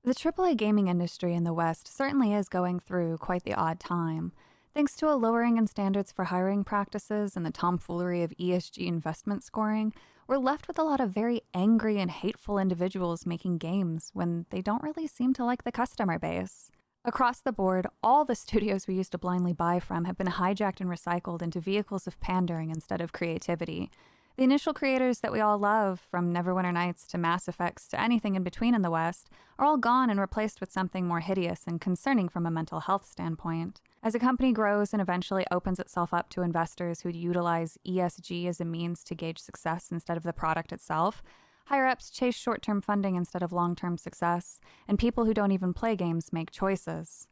The AAA gaming industry in the West certainly is going through quite the odd time. Thanks to a lowering in standards for hiring practices and the tomfoolery of ESG investment scoring, we're left with a lot of very angry and hateful individuals making games when they don't really seem to like the customer base. Across the board, all the studios we used to blindly buy from have been hijacked and recycled into vehicles of pandering instead of creativity. The initial creators that we all love, from Neverwinter Nights to Mass Effects to anything in between in the West, are all gone and replaced with something more hideous and concerning from a mental health standpoint. As a company grows and eventually opens itself up to investors who utilize ESG as a means to gauge success instead of the product itself, higher-ups chase short-term funding instead of long-term success, and people who don't even play games make choices.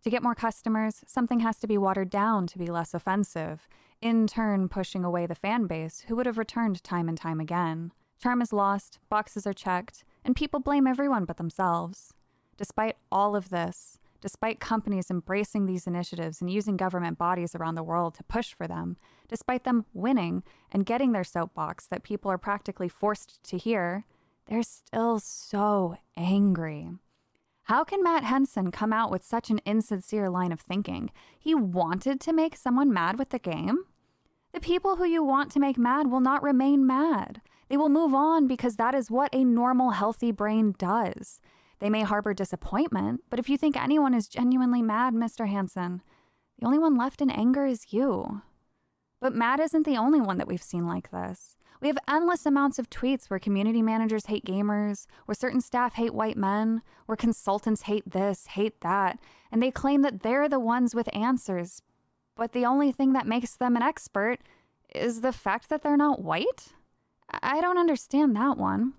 To get more customers, something has to be watered down to be less offensive, in turn pushing away the fan base who would have returned time and time again. Charm is lost, boxes are checked, and people blame everyone but themselves. Despite all of this, despite companies embracing these initiatives and using government bodies around the world to push for them, despite them winning and getting their soapbox that people are practically forced to hear, they're still so angry. How can Matt Henson come out with such an insincere line of thinking? He wanted to make someone mad with the game? The people who you want to make mad will not remain mad. They will move on because that is what a normal, healthy brain does. They may harbor disappointment, but if you think anyone is genuinely mad, Mr. Hanson, the only one left in anger is you. But Matt isn't the only one that we've seen like this. We have endless amounts of tweets where community managers hate gamers, where certain staff hate white men, where consultants hate this, hate that, and they claim that they're the ones with answers. But the only thing that makes them an expert is the fact that they're not white? I don't understand that one.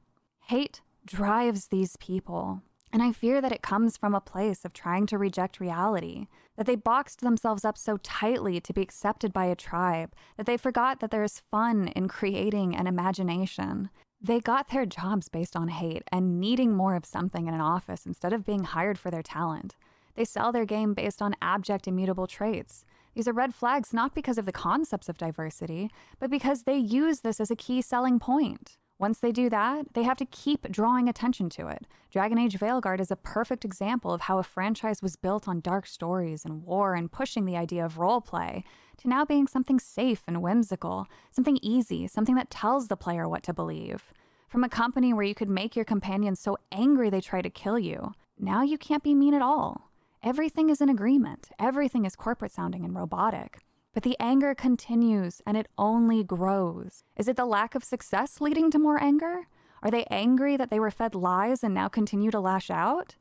Hate drives these people. And I fear that it comes from a place of trying to reject reality, that they boxed themselves up so tightly to be accepted by a tribe, that they forgot that there is fun in creating an imagination. They got their jobs based on hate and needing more of something in an office instead of being hired for their talent. They sell their game based on abject, immutable traits. These are red flags not because of the concepts of diversity, but because they use this as a key selling point. Once they do that, they have to keep drawing attention to it. Dragon Age Veilguard is a perfect example of how a franchise was built on dark stories and war and pushing the idea of roleplay to now being something safe and whimsical, something easy, something that tells the player what to believe. From a company where you could make your companions so angry they try to kill you, now you can't be mean at all. Everything is in agreement. Everything is corporate sounding and robotic. But the anger continues, and it only grows. Is it the lack of success leading to more anger? Are they angry that they were fed lies and now continue to lash out?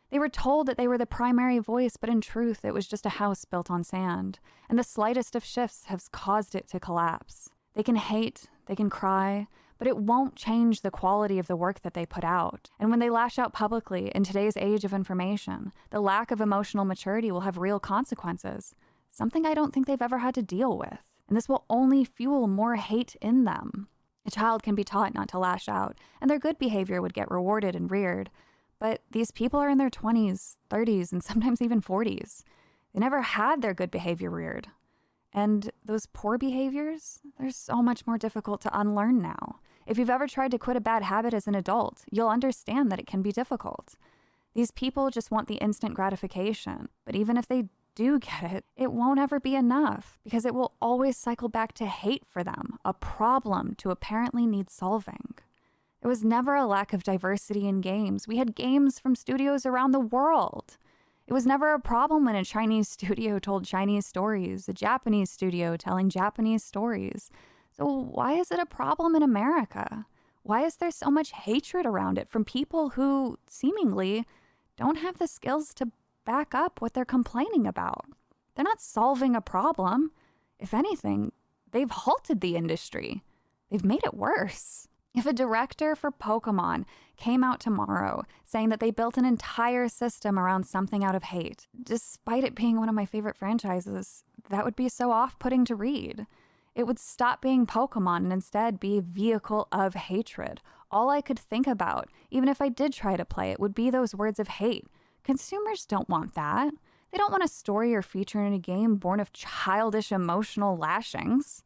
They were told that they were the primary voice, but in truth, it was just a house built on sand, and the slightest of shifts has caused it to collapse. They can hate, they can cry, but it won't change the quality of the work that they put out. And when they lash out publicly in today's age of information, the lack of emotional maturity will have real consequences. Something I don't think they've ever had to deal with. And this will only fuel more hate in them. A child can be taught not to lash out, and their good behavior would get rewarded and reared. But these people are in their 20s, 30s, and sometimes even 40s. They never had their good behavior reared. And those poor behaviors, they're so much more difficult to unlearn now. If you've ever tried to quit a bad habit as an adult, you'll understand that it can be difficult. These people just want the instant gratification. But even if they do get it, it won't ever be enough because it will always cycle back to hate for them, a problem to apparently need solving. There was never a lack of diversity in games. We had games from studios around the world. It was never a problem when a Chinese studio told Chinese stories, a Japanese studio telling Japanese stories. So why is it a problem in America? Why is there so much hatred around it from people who seemingly don't have the skills to back up what they're complaining about? They're not solving a problem. If anything, they've halted the industry. They've made it worse. If a director for Pokemon came out tomorrow saying that they built an entire system around something out of hate, despite it being one of my favorite franchises, that would be so off-putting to read. It would stop being Pokemon and instead be a vehicle of hatred. All I could think about, even if I did try to play it, would be those words of hate. Consumers don't want that. They don't want a story or feature in a game born of childish emotional lashings.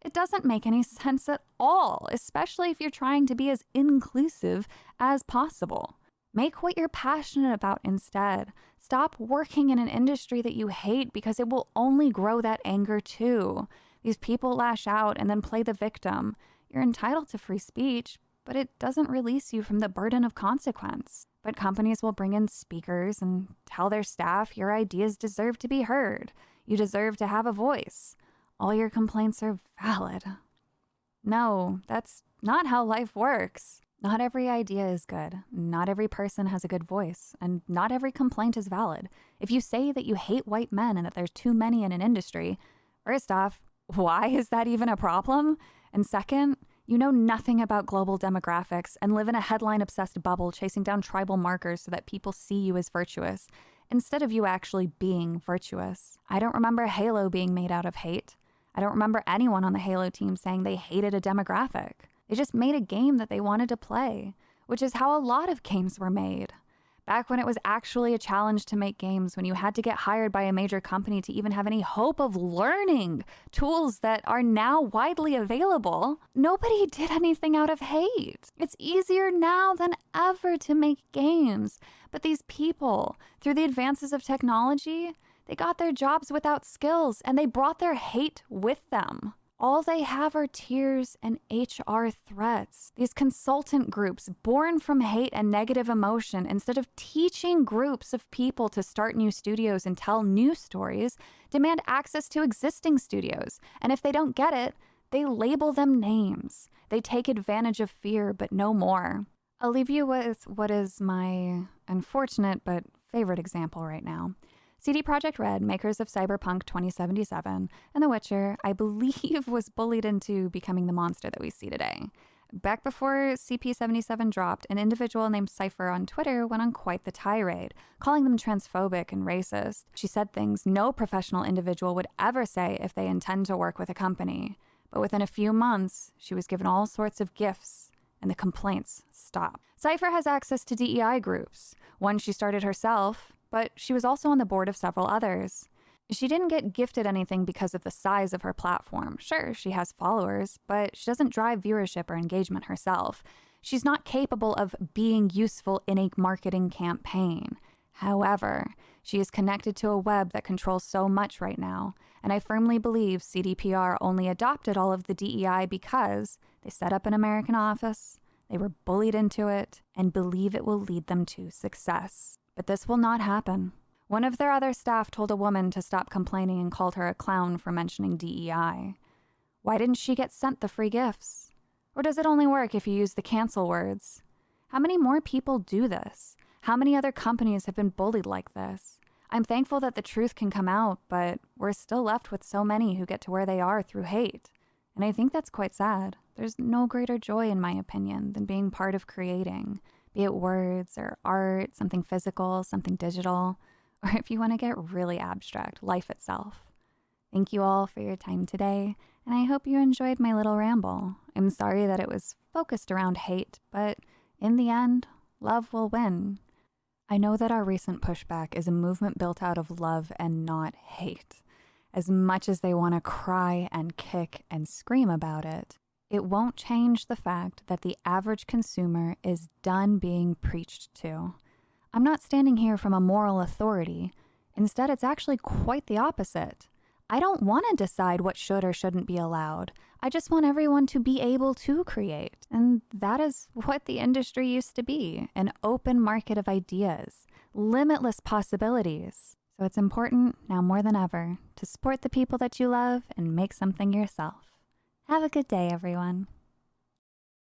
It doesn't make any sense at all, especially if you're trying to be as inclusive as possible. Make what you're passionate about instead. Stop working in an industry that you hate because it will only grow that anger too. These people lash out and then play the victim. You're entitled to free speech, but it doesn't release you from the burden of consequence. But companies will bring in speakers and tell their staff your ideas deserve to be heard. You deserve to have a voice. All your complaints are valid. No, that's not how life works. Not every idea is good. Not every person has a good voice. And not every complaint is valid. If you say that you hate white men and that there's too many in an industry, first off, why is that even a problem? And second, you know nothing about global demographics and live in a headline-obsessed bubble chasing down tribal markers so that people see you as virtuous, instead of you actually being virtuous. I don't remember Halo being made out of hate. I don't remember anyone on the Halo team saying they hated a demographic. They just made a game that they wanted to play, which is how a lot of games were made. Back when it was actually a challenge to make games, when you had to get hired by a major company to even have any hope of learning tools that are now widely available, nobody did anything out of hate. It's easier now than ever to make games. But these people, through the advances of technology, they got their jobs without skills and they brought their hate with them. All they have are tears and HR threats. These consultant groups born from hate and negative emotion, instead of teaching groups of people to start new studios and tell new stories, demand access to existing studios. And if they don't get it, they label them names. They take advantage of fear, but no more. I'll leave you with what is my unfortunate but favorite example right now. CD Projekt Red, makers of Cyberpunk 2077 and The Witcher, I believe was bullied into becoming the monster that we see today. Back before CP77 dropped, an individual named Cypher on Twitter went on quite the tirade, calling them transphobic and racist. She said things no professional individual would ever say if they intend to work with a company. But within a few months, she was given all sorts of gifts, and the complaints stopped. Cypher has access to DEI groups. One she started herself, but she was also on the board of several others. She didn't get gifted anything because of the size of her platform. Sure, she has followers, but she doesn't drive viewership or engagement herself. She's not capable of being useful in a marketing campaign. However, she is connected to a web that controls so much right now, and I firmly believe CDPR only adopted all of the DEI because they set up an American office, they were bullied into it, and believe it will lead them to success. But this will not happen. One of their other staff told a woman to stop complaining and called her a clown for mentioning DEI. Why didn't she get sent the free gifts? Or does it only work if you use the cancel words? How many more people do this? How many other companies have been bullied like this? I'm thankful that the truth can come out, but we're still left with so many who get to where they are through hate. And I think that's quite sad. There's no greater joy, in my opinion, than being part of creating. Be it words or art, something physical, something digital, or if you want to get really abstract, life itself. Thank you all for your time today, and I hope you enjoyed my little ramble. I'm sorry that it was focused around hate, but in the end, love will win. I know that our recent pushback is a movement built out of love and not hate. As much as they want to cry and kick and scream about it, it won't change the fact that the average consumer is done being preached to. I'm not standing here from a moral authority. Instead, it's actually quite the opposite. I don't want to decide what should or shouldn't be allowed. I just want everyone to be able to create. And that is what the industry used to be, an open market of ideas, limitless possibilities. So it's important, now more than ever, to support the people that you love and make something yourself. Have a good day, everyone.